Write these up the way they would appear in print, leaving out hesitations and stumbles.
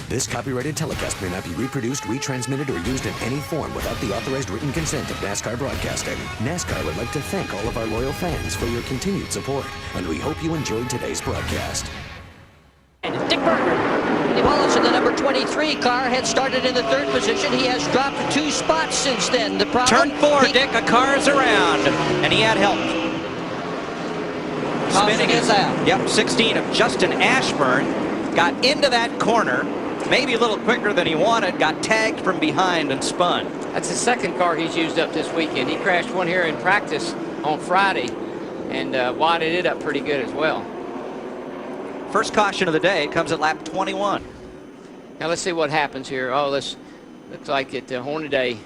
This copyrighted telecast may not be reproduced, retransmitted, or used in any form without the authorized written consent of NASCAR Broadcasting. NASCAR would like to thank all of our loyal fans for your continued support, and we hope you enjoyed today's broadcast. And it's Dick Berger. Wallace in the number 23 car had started in the 3rd position. He has dropped 2 spots since then. The problem, Turn 4, Dick, a car's around, and he had help. Spinning is out. Yep, 16 of Justin Ashburn got into that corner, maybe a little quicker than he wanted, got tagged from behind and spun. That's the 2nd car he's used up this weekend. He crashed one here in practice on Friday and wadded it up pretty good as well. First caution of the day comes at lap 21. Now let's see what happens here. Oh, this looks like it. Hornaday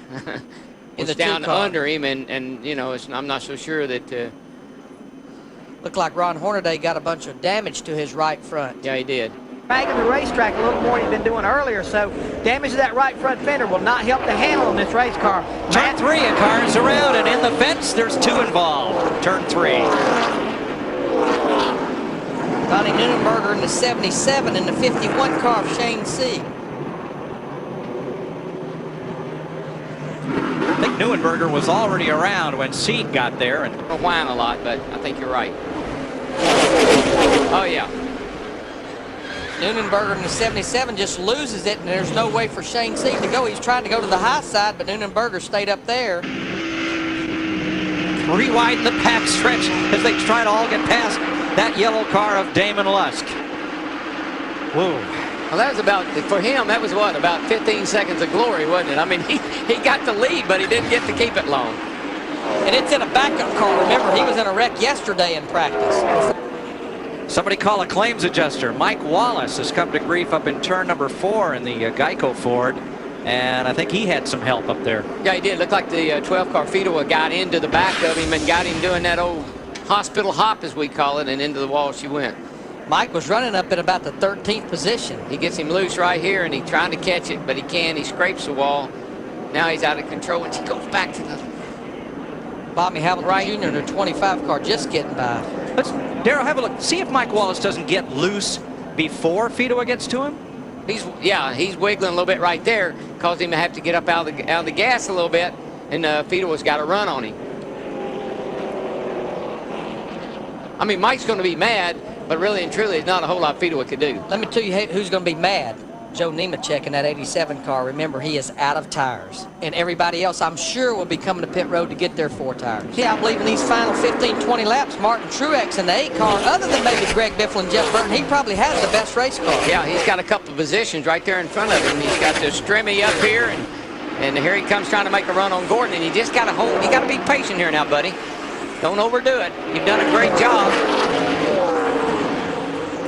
was down under him, and you know, I'm not so sure that. Looked like Ron Hornaday got a bunch of damage to his right front. Yeah, he did. Bagging the racetrack a little more than he'd been doing earlier, so damage to that right front fender will not help the handle on this race car. Turn 3, a car's around, and in the fence, there's 2 involved. Turn 3. Donnie Nunenberger in the 77 and the 51 car of Shane Sieg. I think Neuenberger was already around when Sieg got there. And We'll whine a lot, but I think you're right. Oh, yeah. Nunenberger in the 77 just loses it, and there's no way for Shane Sieg to go. He's trying to go to the high side, but Nunenberger stayed up there. Rewind the back stretch as they try to all get past that yellow car of Damon Lusk. Whoa. Well, that was about, for him, that was what, about 15 seconds of glory, wasn't it? I mean, he got the lead, but he didn't get to keep it long. And it's in a backup car. Remember, he was in a wreck yesterday in practice. Somebody call a claims adjuster. Mike Wallace has come to grief up in turn number 4 in the Geico Ford, and I think he had some help up there. Yeah, he did. Looked like the 12 car Fidoa got into the back of him and got him doing that old hospital hop, as we call it, and into the wall she went. Mike was running up in about the 13th position. He gets him loose right here, and he's trying to catch it, but he can't. He scrapes the wall. Now he's out of control, and he goes back to the... Bobby Hamilton Jr. in the 25 car just getting by. Let's, Darryl, have a look. See if Mike Wallace doesn't get loose before Fidoa gets to him. He's wiggling a little bit right there, caused him to have to get up out of the gas a little bit, and Fidoa's got a run on him. I mean, Mike's going to be mad, but really and truly, there's not a whole lot Fidoa could do. Let me tell you who's going to be mad. Joe Nemechek in that 87 car. Remember, he is out of tires. And everybody else, I'm sure, will be coming to pit road to get their 4 tires. Yeah, I believe in these final 15, 20 laps, Martin Truex in the 8 car, other than maybe Greg Biffle and Jeff Burton, he probably has the best race car. Yeah, he's got a couple of positions right there in front of him. He's got the Strimmy up here, and here he comes trying to make a run on Gordon, and you just got to hold. You got to be patient here now, buddy. Don't overdo it. You've done a great job.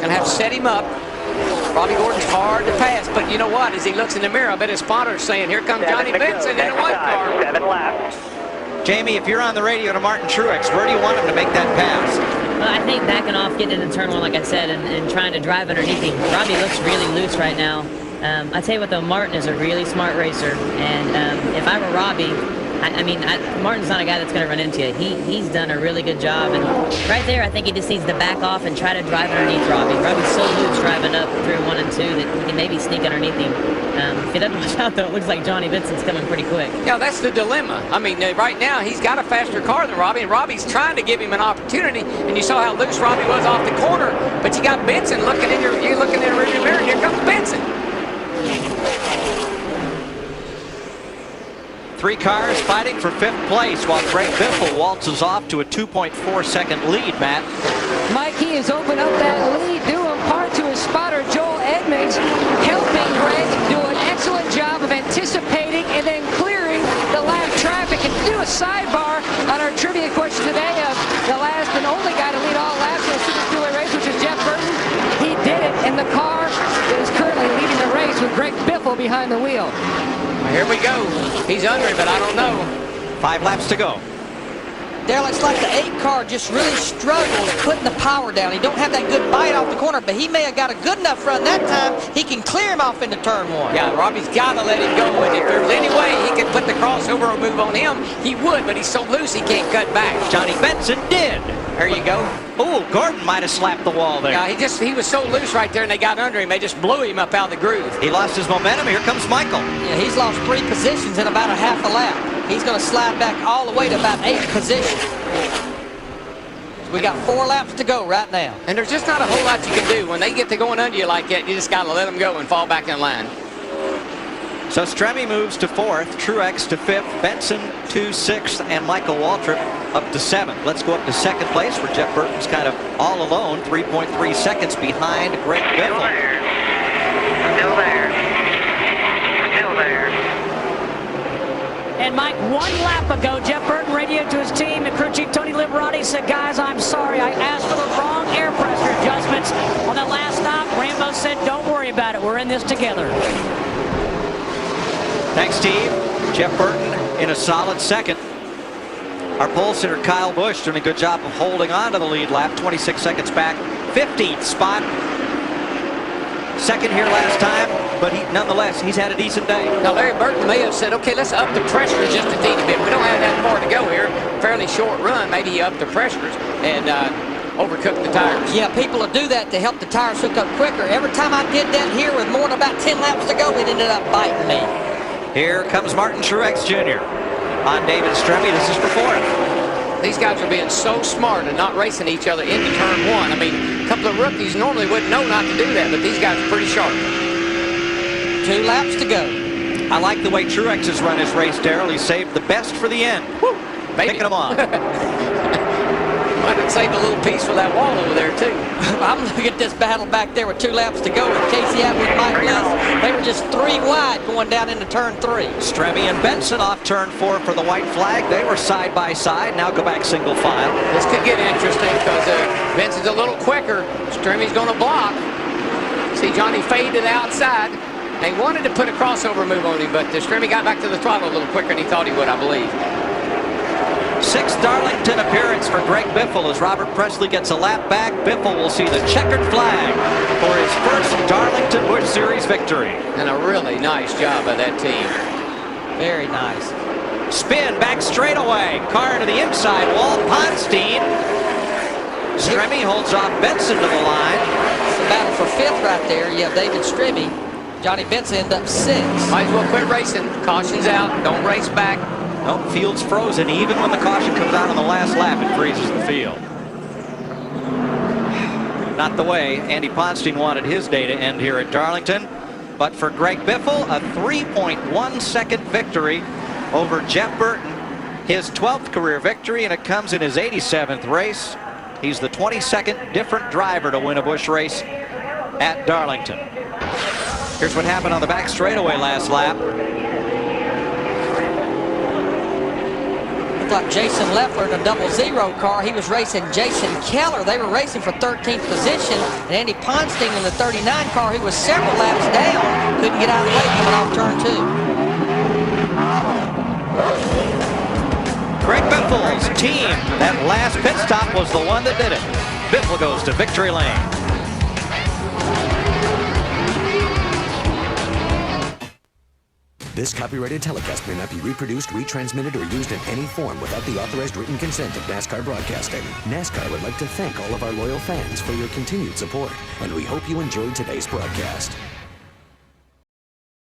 Gonna have to set him up. Robbie Gordon's hard to pass, but you know what? As he looks in the mirror, I bet his spotter's saying, here comes Johnny Benson in a white car. 7 laps. Jamie, if you're on the radio to Martin Truex, where do you want him to make that pass? Well, I think backing off, getting into turn 1, like I said, and trying to drive underneath him. Robbie looks really loose right now. I tell you what, though, Martin is a really smart racer, and if I were Robbie, Martin's not a guy that's going to run into you. He's done a really good job, and right there, I think he just needs to back off and try to drive underneath Robbie. Robbie's so loose driving up through 1 and 2 that he can maybe sneak underneath him. If he doesn't watch out, though, it looks like Johnny Benson's coming pretty quick. Yeah, that's the dilemma. I mean, right now, he's got a faster car than Robbie, and Robbie's trying to give him an opportunity, and you saw how loose Robbie was off the corner, but you got Benson you're looking in the rearview mirror, and here comes Benson. 3 cars fighting for 5th place while Greg Biffle waltzes off to a 2.4-second lead, Matt. Mike, he has opened up that lead due in part to his spotter, Joel Edmonds, helping Greg do an excellent job of anticipating and then clearing the lap traffic. And to do a sidebar on our trivia question today of the last and only guy to lead all laps in a Super Speedway race, which is Jeff Burton, he did it in the car that is currently leading the race with Greg Biffle behind the wheel. Here we go. He's under it, but I don't know. 5 laps to go. Darryl, it's like the 8 car just really struggles putting the power down. He don't have that good bite off the corner, but he may have got a good enough run that time. He can clear him off into turn 1. Yeah, Robbie's got to let him go. And if there's any way he could put the crossover or move on him, he would, but he's so loose he can't cut back. Johnny Benson did. There you go. Oh, Gordon might have slapped the wall there. Yeah, he was so loose right there, and they got under him. They just blew him up out of the groove. He lost his momentum. Here comes Michael. Yeah, he's lost 3 positions in about a half a lap. He's going to slide back all the way to about 8th position. We got 4 laps to go right now. And there's just not a whole lot you can do. When they get to going under you like that, you just got to let them go and fall back in line. So Stremme moves to 4th, Truex to 5th, Benson to 6th, and Michael Waltrip up to 7th. Let's go up to 2nd place, where Jeff Burton's kind of all alone, 3.3 seconds behind Greg Biffle. Still there. Still there. And Mike, 1 lap ago, Jeff Burton radioed to his team, and crew chief Tony Liberati said, guys, I'm sorry, I asked for the wrong air pressure adjustments on that last stop. Rambo said, don't worry about it, we're in this together. Thanks, Steve. Jeff Burton in a solid 2nd. Our pole sitter, Kyle Busch, doing a good job of holding on to the lead lap, 26 seconds back, 15th spot. 2nd here last time, but nonetheless, he's had a decent day. Now, Larry Burton may have said, okay, let's up the pressure just a teeny bit. We don't have that far to go here. Fairly short run. Maybe he upped the pressures and overcooked the tires. Yeah, people will do that to help the tires hook up quicker. Every time I did that here with more than about 10 laps to go, it ended up biting me. Here comes Martin Truex Jr. on David Stremme. This is for 4th. These guys are being so smart and not racing each other into turn 1. I mean, a couple of rookies normally wouldn't know not to do that, but these guys are pretty sharp. 2 laps to go. I like the way Truex has run his race, Darrell. He saved the best for the end. Woo! Picking him on. Might have saved a little piece for that wall over there, too. I'm looking at this battle back there with 2 laps to go with Casey Abbott and Mike Bliss. They were just 3 wide going down into turn 3. Stremme and Benson off turn 4 for the white flag. They were side by side. Now go back single file. This could get interesting because Benson's a little quicker. Stremme's going to block. See Johnny fade to the outside. They wanted to put a crossover move on him, but Stremme got back to the throttle a little quicker than he thought he would, I believe. 6th Darlington appearance for Greg Biffle as Robert Presley gets a lap back. Biffle will see the checkered flag for his first Darlington Busch Series victory. And a really nice job by that team. Very nice. Spin back straightaway. Car to the inside wall. Ponstein. Stremme holds off Benson to the line. It's a battle for 5th right there. You have David Stremme. Johnny Benson end up 6th. Might as well quit racing. Caution's out. Don't race back. No, field's frozen. Even when the caution comes out on the last lap, it freezes the field. Not the way Andy Ponstein wanted his day to end here at Darlington. But for Greg Biffle, a 3.1 second victory over Jeff Burton. His 12th career victory, and it comes in his 87th race. He's the 22nd different driver to win a Busch race at Darlington. Here's what happened on the back straightaway last lap. Like Jason Leffler in a 00 car. He was racing Jason Keller. They were racing for 13th position. And Andy Ponstein in the 39 car, who was several laps down, couldn't get out of the way coming off turn 2. Greg Biffle's team, that last pit stop was the one that did it. Biffle goes to victory lane. This copyrighted telecast may not be reproduced, retransmitted, or used in any form without the authorized written consent of NASCAR Broadcasting. NASCAR would like to thank all of our loyal fans for your continued support, and we hope you enjoyed today's broadcast.